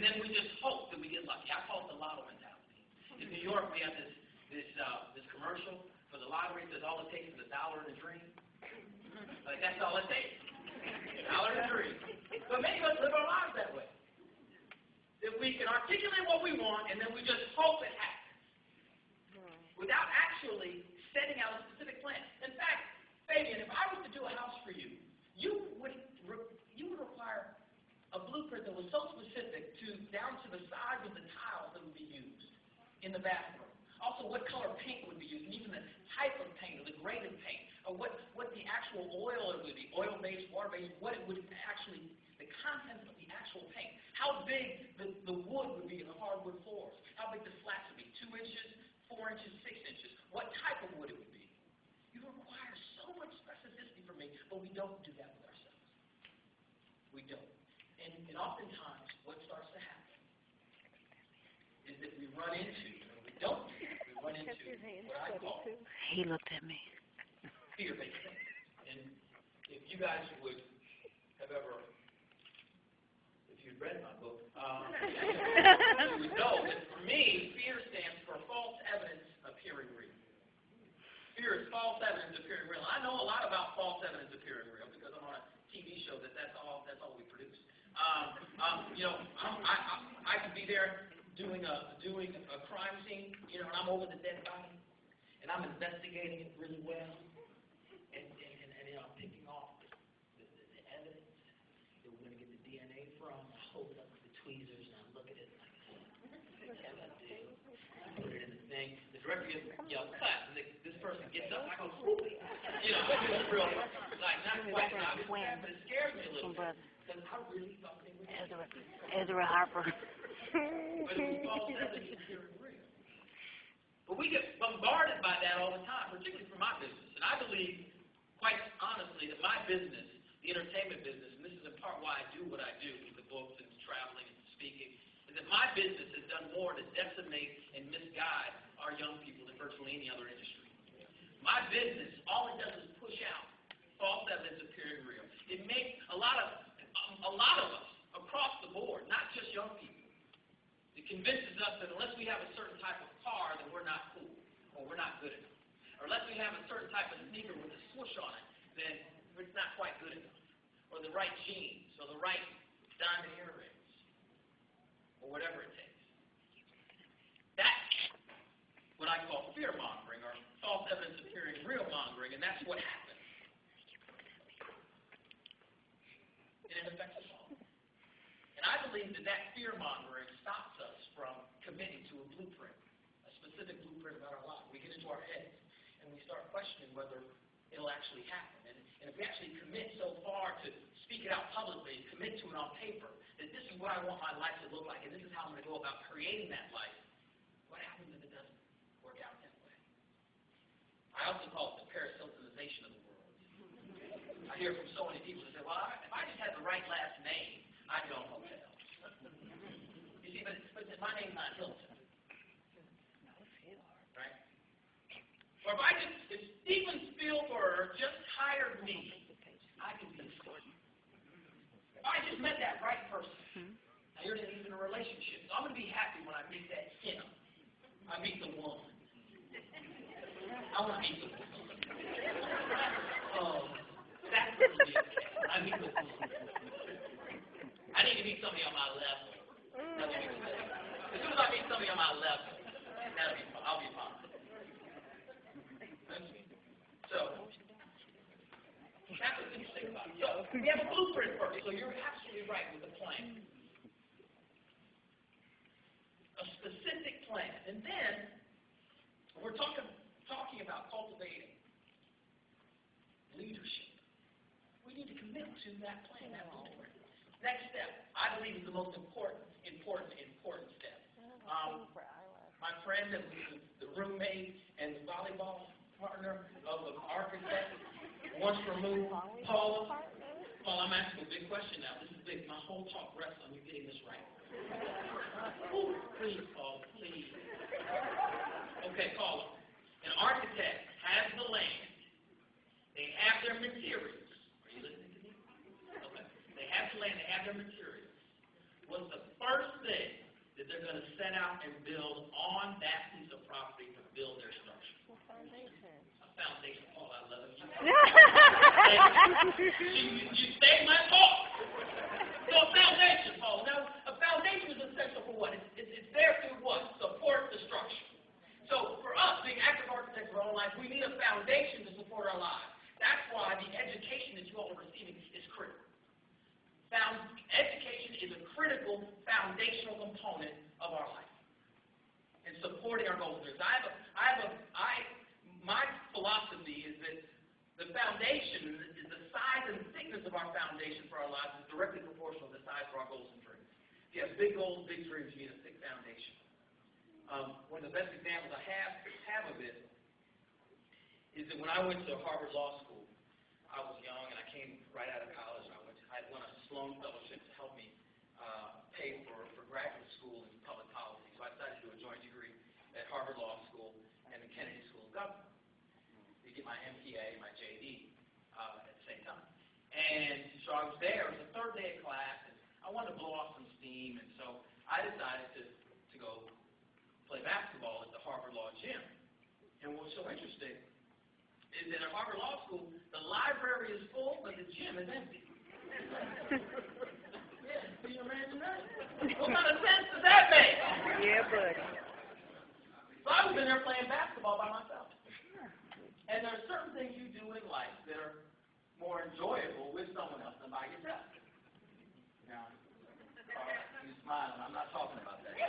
And then we just hope that we get lucky. I call it the lotto mentality. In New York, we have this commercial for the lottery. It says all it takes is $1 and a dream. Like, that's all it takes. $1 and a dream. But many of us live our lives that way. That we can articulate what we want, and then we just hope it happens. Without actually setting out a specific plan. In fact, Fabian, if I was to do a house for you, you would require a blueprint that was so specific down to the size of the tiles that would be used in the bathroom. Also, what color paint would be used, and even the type of paint or the grade of paint, or what the actual oil it would be, oil-based, water-based, what it would actually, the contents of the actual paint, how big the wood would be in the hardwood floors, how big the slats would be, 2 inches, 4 inches, 6 inches, what type of wood it would be. You require so much specificity from me, but we don't do that with ourselves. We don't. And oftentimes, what starts to happen is that we run into, and we don't do that, we run into what I call He looked at me. fear-based things. And if you guys would have ever, if you'd read my book, you would know that for me, fear stands for false evidence appearing real. Fear is false evidence appearing real. I know a lot about false evidence appearing real because I'm on a TV show that's all we produce. I could be there doing a crime scene, and I'm over the dead body, and I'm investigating it really well, and I'm picking off the evidence that we're going to get the DNA from. I hold it up with the tweezers, and I look at it like, yes, I do. I put it in the thing. The director gets cut, and this person gets up, and I go, whoop. It's real, like, not quite obvious, but it scares me a little bit. Because I really thought they were Ezra Harper. But it was false evidence appearing real. But we get bombarded by that all the time, particularly for my business. And I believe, quite honestly, that my business, the entertainment business, and this is in part why I do what I do with the books and traveling and speaking, is that my business has done more to decimate and misguide our young people than virtually any other industry. My business, all it does is push out false evidence appearing real. It makes a lot of us across the board, not just young people. It convinces us that unless we have a certain type of car, then we're not cool, or we're not good enough. Or unless we have a certain type of sneaker with a swoosh on it, then it's not quite good enough. Or the right jeans, or the right diamond earrings, or whatever it takes. That's what I call fear-mongering, or false evidence appearing real-mongering, and that's what happens. And it affects us all. And I believe that fear-mongering stops us from committing to a blueprint, a specific blueprint about our life. We get into our heads, and we start questioning whether it'll actually happen. And if we actually commit so far to speak it out publicly, commit to it on paper, that this is what I want my life to look like, and this is how I'm going to go about creating that life, what happens if it doesn't work out that way? I also call it the Paris Hiltonization of the world. I hear from so many people that say, well, if I just had the right last name, I'd go hotel. You see, but my name's not Hilton. Right? Or if Steven Spielberg just hired me, I could be important. If I just met that right person, now you're not even in a relationship, so I'm going to be happy when I meet that him. I meet the woman. I want to meet the woman. Oh, that's what it is. I meet the woman. I need to meet somebody on my level. As soon as I meet somebody on my level, I'll be fine. So, that's what's interesting about it. So, we have a blueprint first, so you're absolutely right with the plan. A specific plan. And then, we're talking about cultivating leadership. We need to commit to that plan, that blueprint. Next step, I believe, is the most important step. My friend that was the roommate and the volleyball partner of an architect once removed, Paula. Paula, I'm asking a big question now. This is big. My whole talk rests on you getting this right. Ooh, please, Paula, please. Okay, Paula. An architect has the land. They have their materials. Are you listening to me? Okay. They have the land. They have their materials. what's the first thing that they're going to set out and build on that piece of property to build their structure? A foundation. Oh, I love you. You saved my talk. So a foundation, Paul. Now, a foundation is essential for what? It's there to what? Support the structure. So for us, being active architects of our own life, we need a foundation to support our lives. That's why the education that you all are receiving is critical. Education is a critical foundational component of our life and supporting our goals. My philosophy is that the foundation is the size and thickness of our foundation for our lives is directly proportional to the size of our goals and dreams. If you have big goals, big dreams, you need a thick foundation. One of the best examples I have of it is that when I went to Harvard Law School, I was young and I came right out of college. I won a Sloan Fellowship to help me pay for graduate school in public policy. So I decided to do a joint degree at Harvard Law School and the Kennedy School of Government to get my MPA and my JD at the same time. And so I was there. It was the third day of class, and I wanted to blow off some steam, and so I decided to go play basketball at the Harvard Law gym. And what's so interesting is that at Harvard Law School, the library is full, but the gym is empty. Yeah, can you imagine that? What kind of sense does that make? Yeah, buddy. So I was in there playing basketball by myself. And there are certain things you do in life that are more enjoyable with someone else than by yourself. Now, you're smiling. I'm not talking about that.